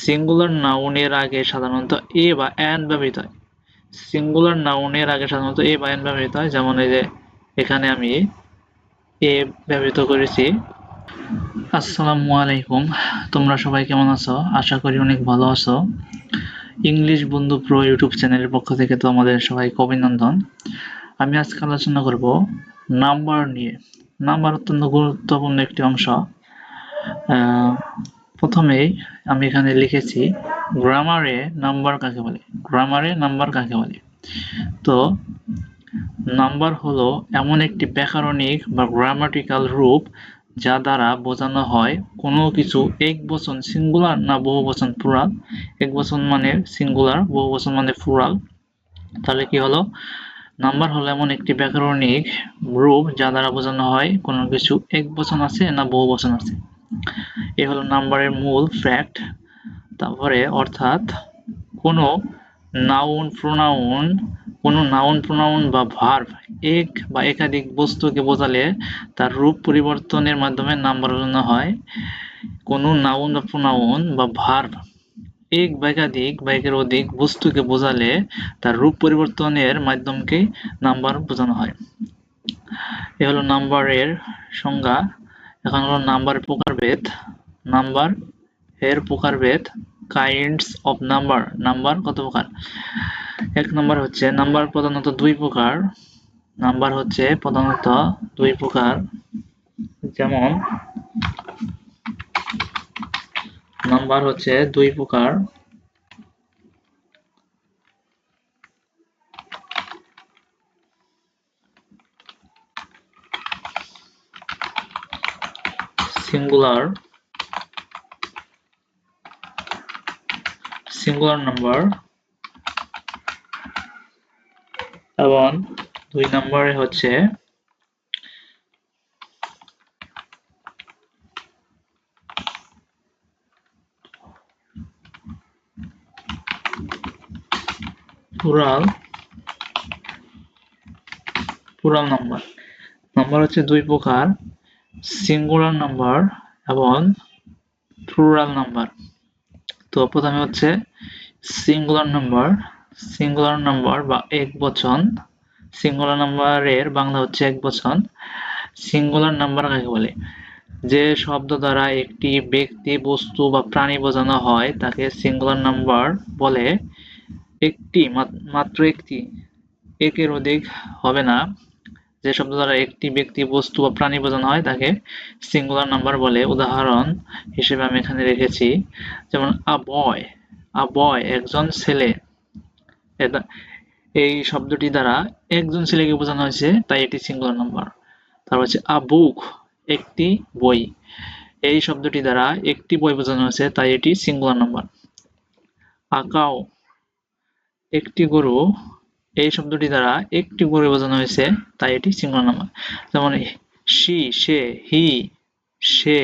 Singular নাউনের আগে সাধারণত এ বা অ্যান ব্যবহৃত হয়। সিঙ্গুলার নাউনের আগে সাধারণত এ বা অ্যান ব্যবহৃত হয়, যেমন এই যে এখানে আমি এ ব্যবহৃত করেছি। আসসালামু আলাইকুম, তোমরা সবাই কেমন আছো? আশা করি অনেক ভালো আছো। ইংলিশ বন্ধু প্রো ইউটিউব চ্যানেলের পক্ষ থেকে তোমাদের সবাইকে অভিনন্দন। আমি আজকে আলোচনা করব নাম্বার নিয়ে। নাম্বার অত্যন্ত গুরুত্বপূর্ণ একটি অংশ। প্রথমেই আমি এখানে লিখেছি গ্রামারে নাম্বার কাকে বলে। গ্রামারে নাম্বার কাকে বলে? তো নাম্বার হলো এমন একটি ব্যাকরণিক বা গ্রামাটিক্যাল রূপ যা দ্বারা বোঝানো হয় কোনো কিছু একবচন সিঙ্গুলার না বহুবচন প্লুরাল। একবচন মানে সিঙ্গুলার, বহুবচন মানে প্লুরাল। তাহলে কি হলো? নাম্বার হলো এমন একটি ব্যাকরণিক রূপ যা দ্বারা বোঝানো হয় কোনো কিছু একবচন আছে না বহুবচন আছে। এ হলো নাম্বারের মূল ফ্যাক্ট। তারপরে অর্থাৎ কোনো নাউন প্রোনাউন বা ভার্ব এক বা একাধিক বস্তুকে বোঝালে তার রূপ পরিবর্তনের মাধ্যমে নাম্বার বোঝানো হয়। কোনো নাউন বা প্রোনাউন বা ভার্ব এক বা একাধিক বা একের অধিক বস্তুকে বোঝালে তার রূপ পরিবর্তনের মাধ্যমকে নাম্বার বোঝানো হয়। এ হলো নাম্বারের সংজ্ঞা। এখন হলো নাম্বারের প্রকারভেদ। নাম্বার এর প্রকারভেদ। Kinds of number. নাম্বার কত প্রকার? এক নম্বর হচ্ছে নাম্বার প্রধানত দুই প্রকার। নাম্বার হচ্ছে প্রধানত দুই প্রকার, যেমন নাম্বার হচ্ছে দুই প্রকার। সিঙ্গুলার নাম্বার এবং দুই নম্বরে হচ্ছে প্লুরাল নাম্বার। নাম্বার হচ্ছে দুই প্রকার, সিঙ্গুলার নাম্বার এবং প্লুরাল নাম্বার। তো প্রথমে হচ্ছে সিঙ্গুলার নাম্বার বা একবচন। সিঙ্গুলার নাম্বারের বাংলা হচ্ছে একবচন। সিঙ্গুলার নাম্বার কাকে বলে? যে শব্দ দ্বারা একটি ব্যক্তি, বস্তু বা প্রাণী বোঝানো হয় তাকে সিঙ্গুলার নাম্বার বলে। একটি, মাত্র একটি, একের অধিক হবে না। যে শব্দ দ্বারা একটি ব্যক্তি, বস্তু বা প্রাণী বোঝানো হয় তাকে সিঙ্গুলার নাম্বার বলে। উদাহরণ হিসেবে আমি এখানে রেখেছি, যেমন আ বয় একজন ছেলে। এই শব্দটি দ্বারা একজন ছেলেকে বোঝানো হয়েছে, তাই এটি সিঙ্গুলার নাম্বার। তারপর হচ্ছে আ বুক একটি বই। এই শব্দটি দ্বারা একটি বই বোঝানো হয়েছে, তাই এটি সিঙ্গুলার নাম্বার। আ কাউ একটি গরু। এই শব্দটি দ্বারা একটি গরু বোঝানো হয়েছে, তাই এটি সিঙ্গুলার নাম্বার। যেমন সে, হি, সে,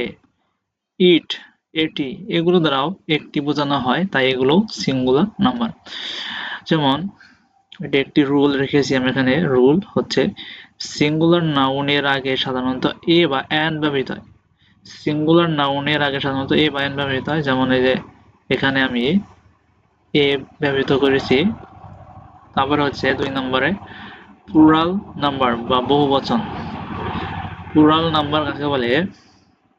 ইট, এটি, এগুলো দ্বারাও একটি বোঝানো হয়, তাই এগুলো সিঙ্গুলার নাম্বার। যেমন এটি একটি রুল রেখেছি আমি এখানে। রুল হচ্ছে সিঙ্গুলার নাউনের আগে সাধারণত এ বা অ্যান ব্যবহৃত হয়। সিঙ্গুলার নাউনের আগে সাধারণত এ বা অ্যান ব্যবহৃত হয়, যেমন এই যে এখানে আমি এ ব্যবহৃত করেছি। তারপরে হচ্ছে দুই নম্বরে প্লুরাল নাম্বার বা বহুবচন। প্লুরাল নাম্বার কাকে বলে?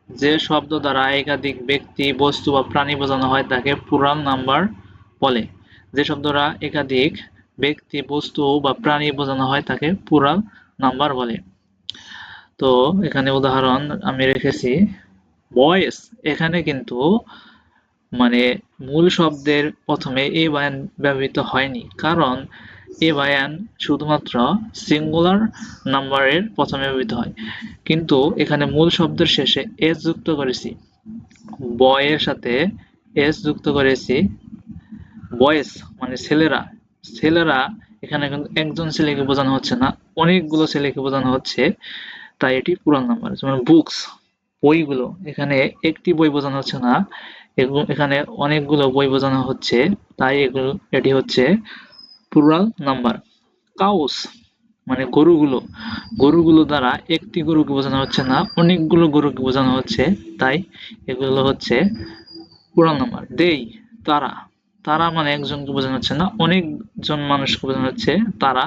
যে শব্দ দ্বারা একাধিক ব্যক্তি, বস্তু বা প্রাণী বোঝানো হয় তাকে প্লুরাল নাম্বার বলে। যে শব্দ দ্বারা একাধিক ব্যক্তি, বস্তু বা প্রাণী বোঝানো হয় তাকে প্লুরাল নাম্বার বলে। তো এখানে উদাহরণ আমি রেখেছি বয়েস। এখানে কিন্তু মানে মূল শব্দের প্রথমে এ বা অ্যান ব্যবহৃত হয়নি, কারণ এ বা অ্যান শুধুমাত্র সিঙ্গুলার নাম্বারের প্রথমে ব্যবহৃত হয়। কিন্তু এখানে মূল শব্দের শেষে এস যুক্ত করেছি। বয়ের সাথে এস যুক্ত করেছি। বয়েস মানে ছেলেরা। ছেলেরা এখানে কিন্তু একজন ছেলেকে বোঝানো হচ্ছে না, অনেকগুলো ছেলেকে বোঝানো হচ্ছে, তাই এটি প্লুরাল নাম্বার। যেমন বুকস বইগুলো, এখানে একটি বই বোঝানো হচ্ছে না, এখানে অনেকগুলো বই বোঝানো হচ্ছে, তাই এটি হচ্ছে প্লুরাল নাম্বার। কাউস মানে গরুগুলো দ্বারা একটি গরুকে বোঝানো হচ্ছে না, অনেকগুলো গরুকে বোঝানো হচ্ছে, তাই এগুলো হচ্ছে প্লুরাল নাম্বার। তারা, তারা মানে একজনকে বোঝানো হচ্ছে না, অনেকজন মানুষকে বোঝানো হচ্ছে তারা,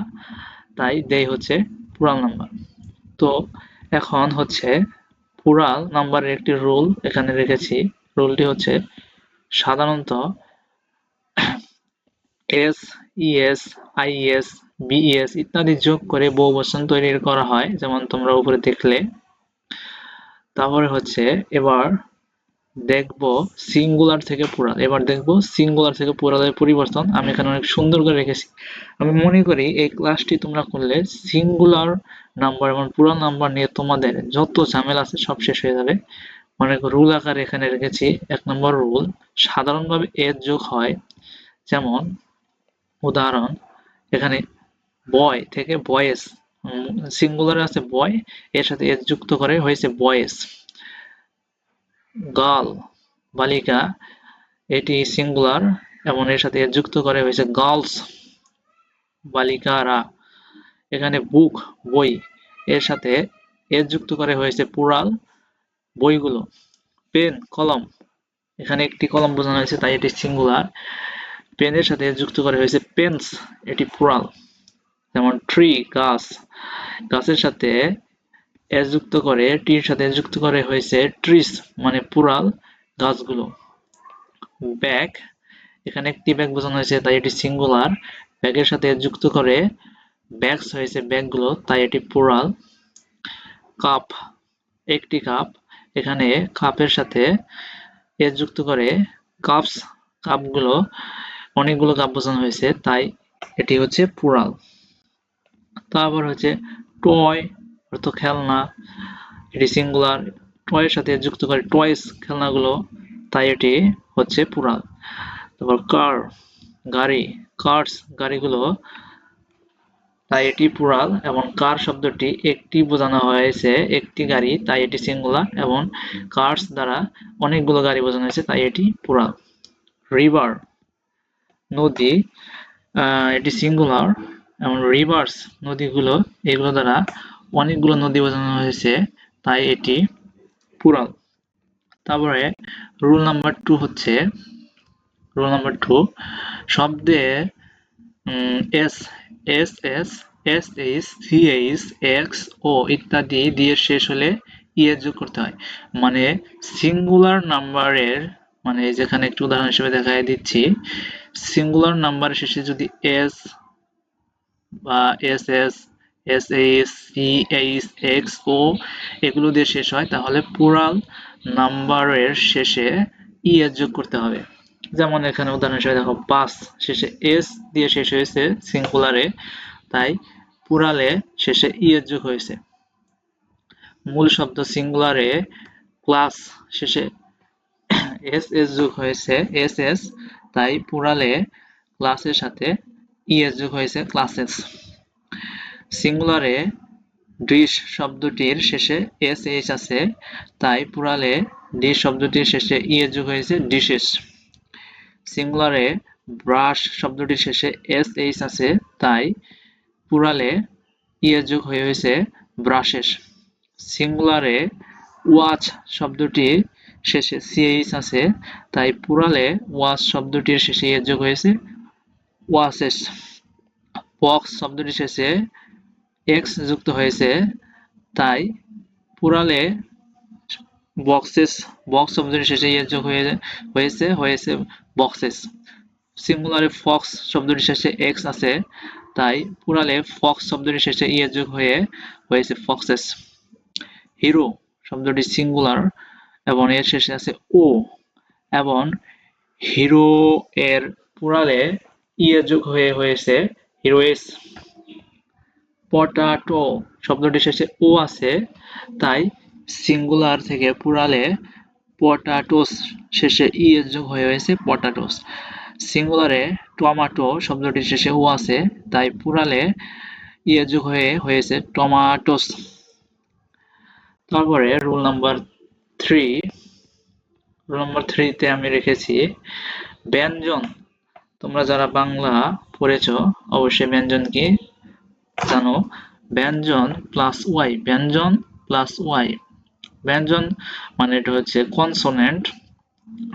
তাই they হচ্ছে প্লুরাল নাম্বার। তো এখন হচ্ছে প্লুরাল নাম্বারের একটি রুল এখানে রেখেছি। রুলটি হচ্ছে সাধারণত এস, ইএস, আইএস, বিএস ইত্যাদি যোগ করে বহুবচন তৈরি করা হয়, যেমন তোমরা উপরে দেখলে। তারপরে হচ্ছে এবার দেখবো সিঙ্গুলার থেকে প্লুরাল। এবার দেখবো সিঙ্গুলার থেকে প্লুরালের পরিবর্তন। আমি এখানে অনেক সুন্দর করে রেখেছি। আমি মনে করি এই ক্লাসটি তোমরা করলে সিঙ্গুলার নাম্বার এবং প্লুরাল নাম্বার নিয়ে তোমাদের যত ঝামেলা আছে সব শেষ হয়ে যাবে। অনেক রুল আকারে এখানে রেখেছি। ১ নম্বর রুল, সাধারণভাবে এস যোগ হয়, যেমন উদাহরণ এখানে বয় থেকে বয়েস, সিঙ্গুলারে আছে বয়, এর সাথে এস যুক্ত করে হয়েছে বয়েস। গার্ল বালিকা, এটি সিঙ্গুলার এবং এর সাথে এস যুক্ত করে হয়েছে গার্লস বালিকারা। এখানে বুক বই, এর সাথে এস যুক্ত করে হয়েছে প্লুরাল বইগুলো। পেন কলম, এখানে একটি কলম বোঝানো হয়েছে তাই এটি সিঙ্গুলার। পেনের সাথে এস যুক্ত করে হয়েছে পেন্স, এটি প্লুরাল। যেমন ট্রি গাছ, গাছের সাথে এস যুক্ত করে টির সাথে এস যুক্ত করে হয়েছে ট্রিস মানে প্লুরাল গাছগুলো। ব্যাগ, এখানে একটি ব্যাগ বোঝানো হয়েছে তাই এটি সিঙ্গুলার। ব্যাগের সাথে এস যুক্ত করে ব্যাগস হয়েছে ব্যাগগুলো তাই এটি প্লুরাল। কাপ, একটি কাপ, এখানে কাপের সাথে এস যুক্ত করে কাপস, কাপগুলো অনেকগুলো কাপ বোঝানো হয়েছে তাই এটি হচ্ছে প্লুরাল। তারপর হচ্ছে টয় অর্থ খেলনা, এটি সিঙ্গুলার। টয়ের সাথে যুক্ত করে টয়েস খেলনাগুলো তাই এটি হচ্ছে প্লুরাল। তারপর কার গাড়ি, কার্স গাড়িগুলো তাই এটি প্লুরাল। এবং কার শব্দটি একটি বোঝানো হয়েছে একটি গাড়ি তাই এটি সিঙ্গুলার, এবং কার্স দ্বারা অনেকগুলো গাড়ি বোঝানো হয়েছে তাই এটি প্লুরাল। রিভার নদী, এটি সিঙ্গুলার, এবং রিভার্স নদীগুলো, এগুলো দ্বারা অনেকগুলো নদী বোঝানো হয়েছে তাই এটি প্লুরাল। তারপরে রুল নাম্বার 2 হচ্ছে রুল নাম্বার 2 শব্দে S, S S, S H, C H, X, O ইত্যাদি দিয়ে শেষ হলে ইএস যোগ করতে হয়। মানে সিঙ্গুলার নাম্বারের, মানে যেখানে একটু উদাহরণ হিসেবে দেখাই দিচ্ছি, সিঙ্গুলার নাম্বার শেষে যদি এস বা S S, S H, C H, X, O এগুলো দিয়ে শেষ হয় তাহলে প্লুরাল নাম্বারের শেষে ইএস যোগ করতে হবে। যেমন এখানে উদাহরণ হিসেবে দেখো বাস, শেষে এস দিয়ে শেষ হয়েছে সিঙ্গুলারে তাই প্লুরালে শেষে ইএস যোগ হয়েছে। মূল শব্দ সিঙ্গুলারে ক্লাস, শেষে এস এস যোগ হয়েছে এস এস তাই প্লুরালে ক্লাসের সাথে ইএস যোগ হয়েছে ক্লাসেস। সিঙ্গুলারে ডিশ শব্দটির শেষে এস এইচ আছে তাই প্লুরালে ডিশ শব্দটির শেষে ইএস যোগ হয়েছে ডিশেস। সিঙ্গুলারে ব্রাশ শব্দটির শেষে এস এইচ আছে তাই প্লুরালে ইএস যোগ হয়েছে ব্রাশেস। সিঙ্গুলারে ওয়াচ শব্দটির শেষে সিএইচ আছে তাই প্লুরালে ওয়াচ শব্দটির শেষে ইএস যোগ হয়েছে ওয়াচেস। বক্স শব্দটির শেষে এক্স যুক্ত হয়েছে তাই প্লুরালে বক্সেস, বক্স শব্দটির শেষে ইএস যোগ হয়েছে বক্সেস। সিঙ্গুলারে ফক্স শব্দটির শেষে এক্স আছে তাই প্লুরালে ফক্স শব্দটির শেষে ইএস যোগ হয়েছে ফক্সেস। হিরো শব্দটি সিঙ্গুলার এবং এর শেষে আছে ও, এবং হিরো এর প্লুরালে ইএস যোগ হয়েছে হিরোয়েস। পটাটো শব্দটির শেষে ও আছে তাই সিঙ্গুলার থেকে প্লুরালে পটাটোস শেষে ইএস যোগ হয়েছে পটাটোস। সিঙ্গুলারে টমেটো শব্দটির শেষে ও আছে তাই প্লুরালে ইএস যোগ হয়েছে টমাটোস। তারপরে রুল নাম্বার 3 তে আমি রেখেছি ব্যঞ্জন। তোমরা যারা বাংলা পড়েছো অবশ্যই ব্যঞ্জন কি জানো। ব্যঞ্জন প্লাস ওয়াই, ব্যঞ্জন প্লাস ওয়াই, ব্যঞ্জন মানে এটা হচ্ছে কনসোনেন্ট,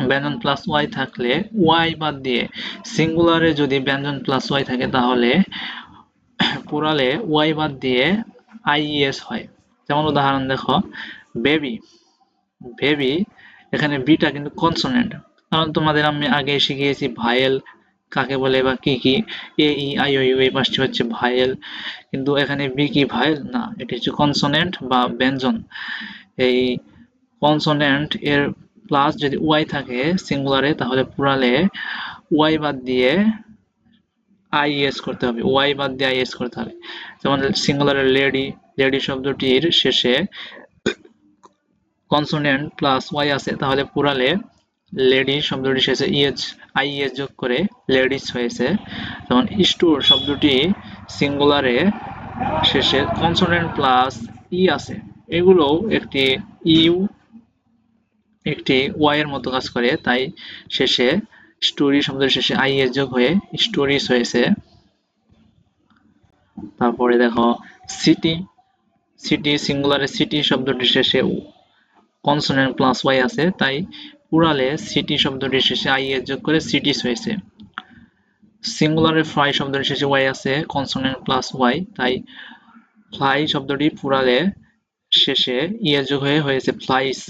ব্যঞ্জন প্লাস ওয়াই থাকলে ওয়াই বাদ দিয়ে সিঙ্গুলারে যদি ব্যঞ্জন প্লাস ওয়াই থাকে তাহলে প্লুরালে ওয়াই বাদ দিয়ে আইইএস হয়। যেমন উদাহরণ দেখো, বেবি। বেবি, এখানে বিটা কিন্তু কনসোনেন্ট, কারণ তোমাদের আমি আগে শিখিয়েছি ভায়েল কাকে বলে বা কি কি। এ ই আই ও ইউ এই পাঁচটি হচ্ছে ভায়েল, কিন্তু এখানে বি কি ভায়েল না, এটি হচ্ছে কনসোনেন্ট বা ব্যঞ্জন। এই কনসোনেন্ট এর প্লাস যদি ওয়াই থাকে সিঙ্গুলারে তাহলে প্লুরালে ওয়াই বাদ দিয়ে আইএস করতে হবে, ওয়াই বাদ দিয়ে আইএস করতে হবে। যেমন সিঙ্গুলারে লেডি, লেডি শব্দটির শেষে কনসোনেন্ট প্লাস ওয়াই আছে তাহলে প্লুরালে লেডি শব্দটির শেষে আইএস যোগ করে লেডিস হয়েছে। যেমন স্টোর শব্দটি সিঙ্গুলারে শেষে কনসোনেন্ট প্লাস ই আছে, এগুলোও একটি ওয়াই এর মতো কাজ করে, তাই শেষে স্টোরি শব্দের শেষে আইএস যোগ হয়ে স্টোরিজ হয়েছে। তারপরে দেখো সিটি। সিটি সিঙ্গুলারে সিটি শব্দটির শেষে কনসোনেন্ট প্লাস ওয়াই আছে, তাই প্লুরালে সিটি শব্দটির শেষে আইএস যোগ করে সিটিস হয়েছে। সিঙ্গুলারে ফ্লাই শব্দটির শেষে ওয়াই আছে, কনসোনেন্ট প্লাস ওয়াই, তাই ফ্লাই শব্দটি প্লুরালে শেষে ইএস যোগ হয়ে হয়েছে ফ্লাইস।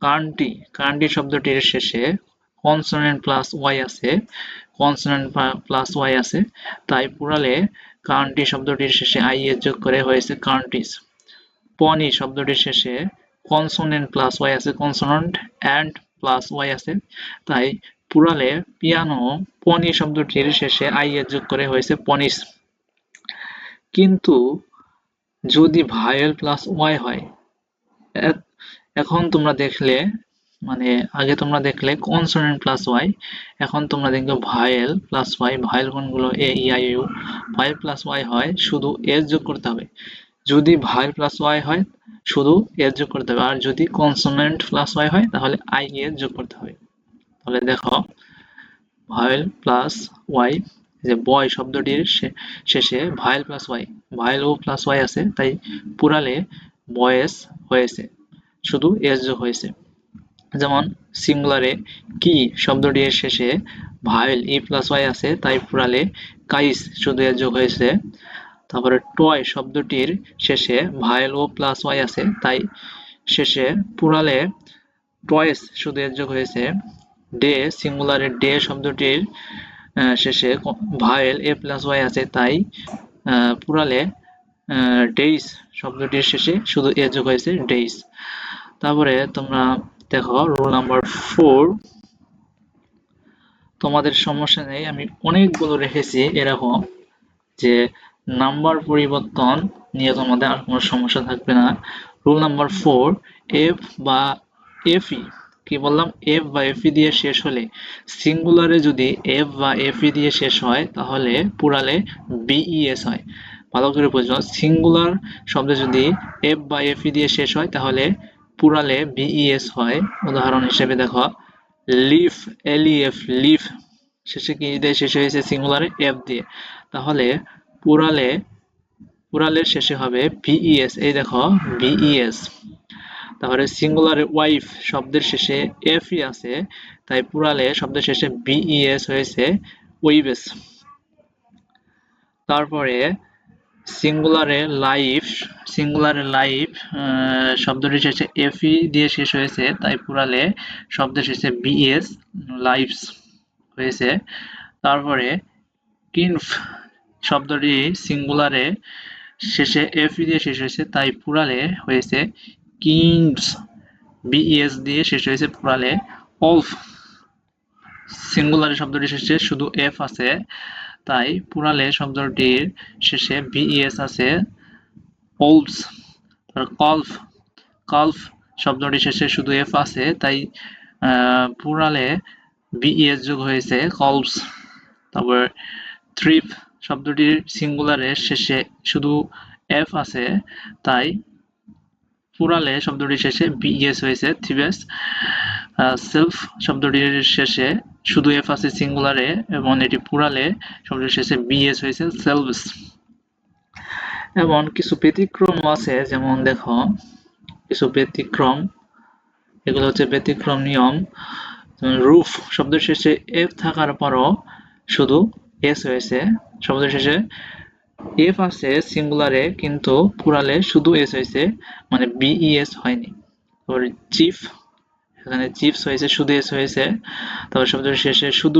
কান্ট্রি, কান্ট্রি শব্দটির শেষে কনসোনেন্ট প্লাস ওয়াই আছে, কনসোনেন্ট প্লাস ওয়াই আছে, তাই প্লুরালে কান্ট্রি শব্দটির শেষে আইএস যোগ করে হয়েছে কান্ট্রিজ। পনি শব্দটির শেষে কনসোনেন্ট প্লাস ওয়াই আছে, কনসোনেন্ট অ্যান্ড প্লাস ওয়াই আছে, তাই প্লুরালে পিয়ানো পনি শব্দটির শেষে আইএস যোগ করে হয়েছে পনিস। কিন্তু যদি ভায়েল প্লাস ওয়াই হয়, এখন তোমরা দেখলে মানে আগে তোমরা দেখলে কনসোনেন্ট প্লাস ওয়াই, এখন তোমরা দেখবে ভায়েল প্লাস ওয়াই। ভায়েল কোনগুলো? A E I U. Vowel plus Y হয় শুধু এস যোগ করতে হবে। যদি ভায়েল প্লাস ওয়াই হয় শুধু এস যোগ করতে হবে, আর যদি কনসোনেন্ট প্লাস ওয়াই হয় তাহলে আই এস যোগ করতে হবে। তাহলে দেখো, ভায়েল প্লাস ওয়াই, যে বয় শব্দটির শেষে ভায়েল প্লাস ওয়াই, ভায়েল ও প্লাস ওয়াই আছে, তাই প্লুরালে বয়েস হয়েছে, শুধু এস যোগ হয়েছে। যেমন সিঙ্গুলারে কি শব্দটির শেষে ভায়েল ই প্লাস ওয়াই আছে, তাই প্লুরালে কাইস, শুধু এস যোগ হয়েছে। তারপরে টয় শব্দটির শেষে ভায়েল ও প্লাস ওয়াই আছে, তাই শেষে প্লুরালে টয়েস, শুধু এস যোগ হয়েছে। ডে সিঙ্গুলারে ডে শব্দটির শেষে ভায়েল এ প্লাস ওয়াই আছে, তাই প্লুরালে ডেইস শব্দটির শেষে শুধু এস যোগ হয়েছে ডেইস। তারপরে তোমরা দেখো রুল নাম্বার 4। তোমাদের সমস্যা নেই, আমি অনেকগুলো রেখেছি এরকম, যে নাম্বার পরিবর্তন নিয়ে তোমাদের আর কোনো সমস্যা থাকবে না। রুল নাম্বার 4, এফ বা এফই, কি বললাম, এফ বা এফই দিয়ে শেষ হলে, সিঙ্গুলারে যদি এফ বা এফই দিয়ে শেষ হয় তাহলে প্লুরালে বিইএস হয়। ভালো করে বুঝো, সিঙ্গুলার শব্দে যদি এফ বা এফই দিয়ে শেষ হয় তাহলে প্লুরালে বিইএস হয়। উদাহরণ হিসেবে দেখো, লিফ, এলইএফ, লিফ শেষে কি দিয়ে শেষ হয়েছে? সিঙ্গুলারে এফ দিয়ে, তাহলে প্লুরালের শেষে হবে ভিইএস। এই দেখো ভিইএস। তাহলে সিঙ্গুলারে ওয়াইফ শব্দের শেষে এফই আছে, তাই প্লুরালে শব্দের শেষে বিইএস হয়েছে ওয়াইভেস। তারপরে সিঙ্গুলারে লাইফ শব্দটির শেষে এফই দিয়ে শেষ হয়েছে, তাই প্লুরালে শব্দের শেষে বিএস, লাইফস হয়েছে। তারপরে কিনফ শব্দটি সিঙ্গুলারে শেষে এফই দিয়ে শেষ হয়েছে, তাই প্লুরালে হয়েছে কিনস, বিএস দিয়ে শেষ হয়েছে প্লুরালে অলফ। সিঙ্গুলারে শব্দটির শেষে শুধু এফ আছে, তাই প্লুরালে শব্দটির শেষে বিএস আছে অলফস। কলফ, কলফ শব্দটির শেষে শুধু এফ আছে, তাই প্লুরালে বিএস যোগ হয়েছে কলফস। তারপর থ্রিপ শব্দটির সিঙ্গুলারের শেষে শুধু এফ আছে, তাই প্লুরালে শব্দটির শেষে বিএস হয়েছে থ্রিভেস। সেলফ শব্দটির শেষে শুধু এফ আছে সিঙ্গুলারে, এবং এটি প্লুরালে শব্দটির শেষে বিএস হয়েছে সেলভস। এবং কিছু ব্যতিক্রম আছে, যেমন দেখো কিছু ব্যতিক্রম, এগুলো হচ্ছে ব্যতিক্রম নিয়ম। রুফ শব্দের শেষে এফ থাকার পরও শুধু এস হয়েছে। শব্দের শেষে এফ আছে সিঙ্গুলারে কিন্তু প্লুরালে শুধু এস হয়েছে, মানে বিইএস হয়নি। তারপরে চিফ, এখানে চিপস হয়েছে শুধু এস হয়েছে। তারপর শব্দের শেষে শুধু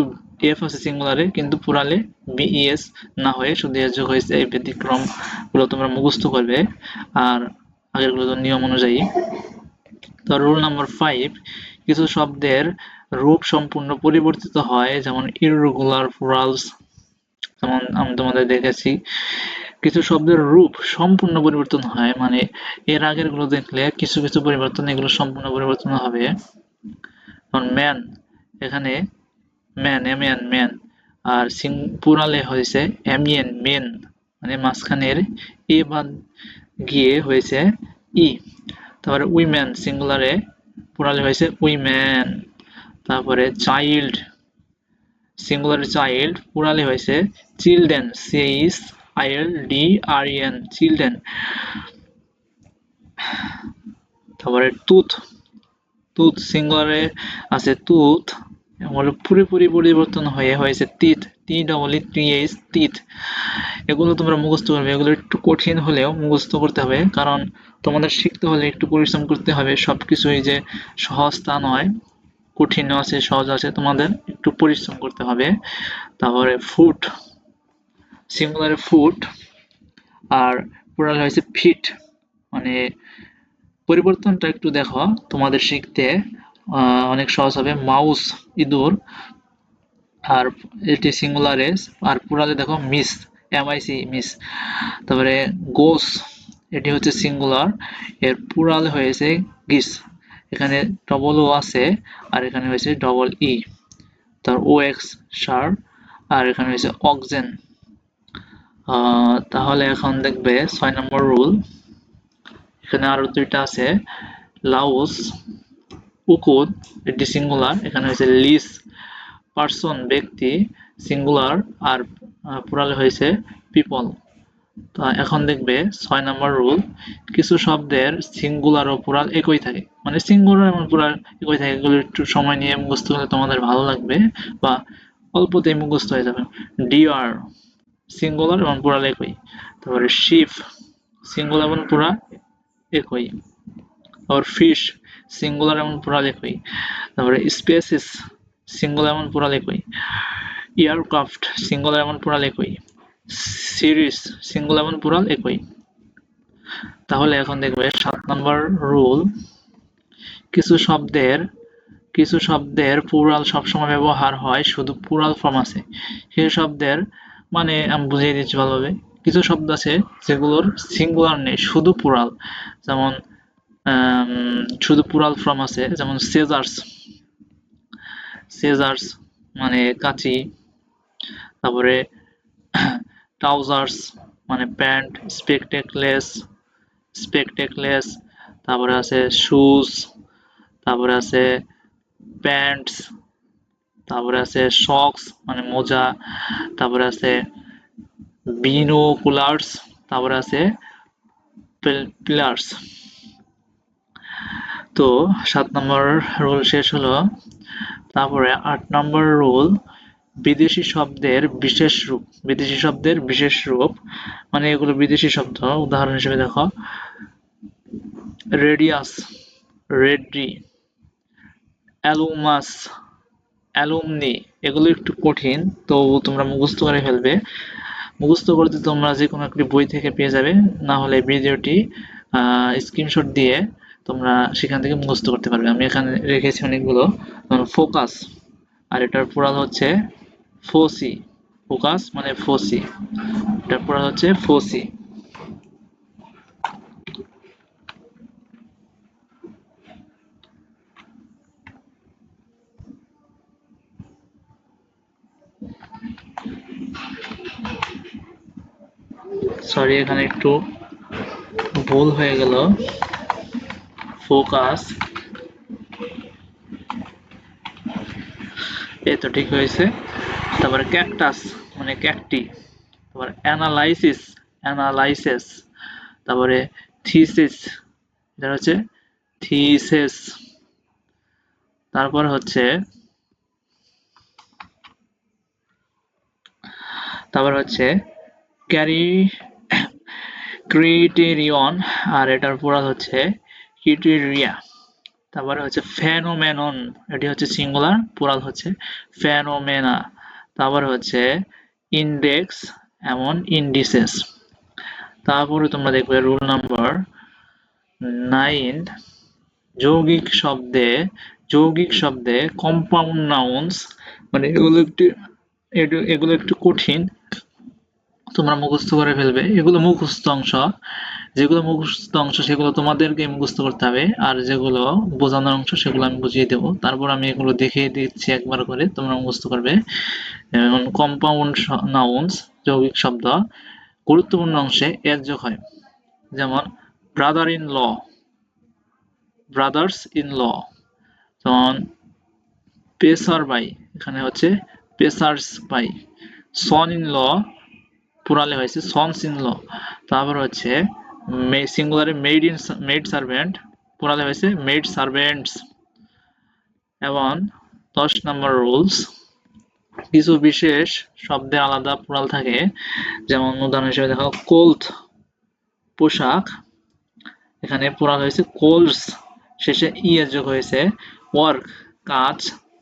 এফ আছে সিঙ্গুলারে কিন্তু প্লুরালে বিইএস না হয়ে শুধু এস যোগ হয়েছে। এই ব্যতিক্রম গুলো তোমরা মুখস্থ করবে আর আগের গুলো নিয়ম অনুযায়ী। তো রুল নাম্বার 5, কিছু শব্দের রূপ সম্পূর্ণ পরিবর্তিত হয়, যেমন ইররেগুলার প্লুরালস। যেমন আমি তোমাদের দেখেছি কিছু শব্দের রূপ সম্পূর্ণ পরিবর্তন হয়, মানে এর আগের গুলো দেখলে কিছু কিছু পরিবর্তন, এগুলো সম্পূর্ণ পরিবর্তন হবে। যেমন ম্যান, এখানে ম্যান এমএন ম্যান, আর প্লুরালে হয়েছে এমএন মেন, মানে মাঝখানের এ বাদ গিয়ে হয়েছে ই। তারপরে উইমেন সিঙ্গুলারে প্লুরালে হয়েছে উইমেন। তারপরে চাইল্ড সিঙ্গুলারে চাইল্ড প্লুরালে হয়েছে চিলড্রেন, CHILDREN চিলড্রেন। তারপরে টুথ, টুথ সিঙ্গুলারে আছে টুথ, হলো পুরোপুরি পরিবর্তন হয়ে হয়েছে টিথ, TEETH টিথ। এগুলো তোমরা মুখস্থ করবে, এগুলো একটু কঠিন হলেও মুখস্থ করতে হবে, কারণ তোমাদের শিখতে হলে একটু পরিশ্রম করতে হবে। সবকিছুই যে সহজ তা নয়, কঠিন আছে সহজ আছে, তোমাদের একটু পরিশ্রম করতে হবে। তারপরে ফুট সিঙ্গুলারে ফুট আর প্লুরাল হয়েছে ফিট, মানে পরিবর্তনটা একটু দেখো, তোমাদের শিখতে অনেক সহজ হবে। মাউস ইঁদুর, আর এটি সিঙ্গুলারে, আর প্লুরালে দেখো মিস, MIC মিস। তারপরে গোস, এটি হচ্ছে সিঙ্গুলার, এর প্লুরাল হয়েছে গিস, এখানে ডবল ও আছে আর এখানে হয়েছে ডবল ই। তার OX সার, আর এখানে হয়েছে অক্সেন। তাহলে এখন দেখবে 6 নম্বর রুল। এখানে আরো দুইটা আছে, লাওস, উকুদ, এটি সিঙ্গুলার, এখানে হয়েছে লিস, পারসন ব্যক্তি সিঙ্গুলার, আর প্লুরাল হয়েছে পিপল। তো এখন দেখবে 6 নম্বর রুল, কিছু শব্দের সিঙ্গুলার ও প্লুরাল একই থাকে, মানে সিঙ্গুলার এবং প্লুরাল একই থাকে। এগুলো একটু সময় নিয়ে মুখস্থ করলে তোমাদের ভালো লাগবে বা অল্পতেই মুখস্থ হয়ে যাবে। ডিয়ার সিঙ্গুলার এবং প্লুরাল একই। তারপরে শিপ সিঙ্গুলার এবং প্লুরাল একই। আর ফিশ সিঙ্গুলার এবং প্লুরাল একই। তারপরে স্পেসিস সিঙ্গুলার এবং প্লুরাল একই। এয়ারক্রাফট সিঙ্গুলার এবং প্লুরাল একই। সিরিজ সিঙ্গুলার এবং প্লুরাল একই। তাহলে এখন দেখবে 7 নম্বর রুল, কিছু শব্দের প্লুরাল সবসময় ব্যবহার হয় শুধু প্লুরাল ফর্ম আছে। সেই শব্দের মানে আমি বুঝিয়ে দিচ্ছি ভালোভাবে। কিছু শব্দ আছে যেগুলোর সিঙ্গুলার নেই, শুধু প্লুরাল। যেমন শুধু প্লুরাল ফর্ম আছে, যেমন সেজার্স মানে কাঁচি। তারপরে ট্রাউজার্স মানে প্যান্ট, স্পেকটেকলেস। তারপরে আছে শুজ, তারপরে আছে প্যান্টস, তারপরে আছে সক্স মানে মোজা, তারপরে আছে বিনোকুলার্স, তারপরে আছে পিলার্স। তো 7 নম্বর রুল শেষ হলো। তারপরে 8 নম্বর রুল, বিদেশি শব্দের বিশেষ রূপ, মানে এগুলো বিদেশি শব্দ। উদাহরণ হিসেবে দেখো রেডিয়াস, রেড্রি, অ্যালুমাস, অ্যালুমনি। এগুলো একটু কঠিন, তো তোমরা মুখস্থ করে ফেলবে। মুখস্থ করতে তোমরা যে কোনো একটি বই থেকে পেয়ে যাবে, না হলে ভিডিওটি স্ক্রিনশট দিয়ে তোমরা সেখান থেকে মুখস্থ করতে পারবে। আমি এখানে রেখেছি অনেকগুলো। ফোকাস, আর এটার প্লুরাল হচ্ছে ফোসি। ফোকাস মানে ফোসি, এটার প্লুরাল হচ্ছে ফোসি। সরি, এখানে একটু ভুল হয়ে গেল। ফোকাস, এই তো ঠিক হয়েছে। তারপরে ক্যাকটাস মানে ক্যাকটি। তারপরে অ্যানালাইসিস। তারপরে থিসিস, এটা হচ্ছে থিসিস। তারপর হচ্ছে ক্যারি ক্রিটেরিয়ন, আর এটার পুরা হচ্ছে ক্রিটেরিয়া। তারপরে হচ্ছে ফেনোমেনন, এটি হচ্ছে সিঙ্গুলার, পুরাল হচ্ছে ফেনোমেনা। তারপরে হচ্ছে ইন্ডেক্স এমন ইন্ডিসেস। তারপরে তোমরা দেখবে রুল নাম্বার 9, যৌগিক শব্দে কম্পাউন্ড নাউন্স, মানে এগুলো একটু কঠিন, তোমরা মুখস্থ করে ফেলবে। এগুলো মুখস্থ অংশ, যেগুলো মুখস্থ অংশ সেগুলো তোমাদেরকে মুখস্থ করতে হবে, আর যেগুলো বোঝানোর অংশ সেগুলো আমি বুঝিয়ে দেবো। তারপর আমি এগুলো দেখিয়ে দিচ্ছি একবার করে, তোমরা মুখস্থ করবে। যেমন কম্পাউন্ড নাউন্স, যৌগিক শব্দ, গুরুত্বপূর্ণ অংশে এর যোগ হয়। যেমন brother in law, brothers in law. যেমন পেসার বাই, এখানে হচ্ছে passers by. Son in law, পুরালে হয়েছে সনস ইন ল। তারপর হচ্ছে সিঙ্গুলারে মেড সার্ভেন্ট, পুরালে হয়েছে মেড সার্ভেন্টস। এবং 10 নম্বর রুলস, কিছু বিশেষ শব্দে আলাদা পুরাল থাকে। যেমন উদাহরণ হিসেবে দেখো কোল্থ, পোশাক, এখানে পুরাল হয়েছে কোলস, শেষে ই এর যোগ হয়েছে। ওয়ার্ক, কাজ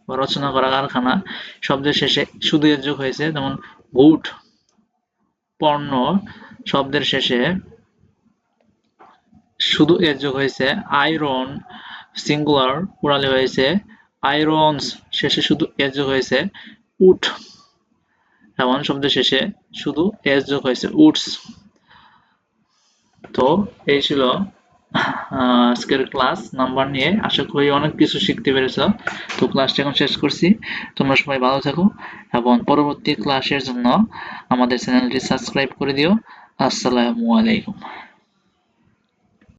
বা রচনা করা, কারখানা, শব্দের শেষে শুধু এর যোগ হয়েছে। যেমন গুড, পণ্য, শব্দের শেষে শুধু এর যোগ হয়েছে। আয়রন, সিঙ্গুলার, পুরালে হয়েছে আয়রনস, শেষে শুধু এর যোগ হয়েছে। উড, এমন শব্দের শেষে শুধু এর যোগ হয়েছে, উডস। তো এই ছিল আজকের ক্লাস নাম্বার নিয়ে। আশা করি অনেক কিছু শিখতে পেরেছ। তো ক্লাসটা এখন শেষ করছি। তোমরা সবাই ভালো থাকো এবং পরবর্তী ক্লাসের জন্য আমাদের চ্যানেলটি সাবস্ক্রাইব করে দিও। আসসালামু আলাইকুম।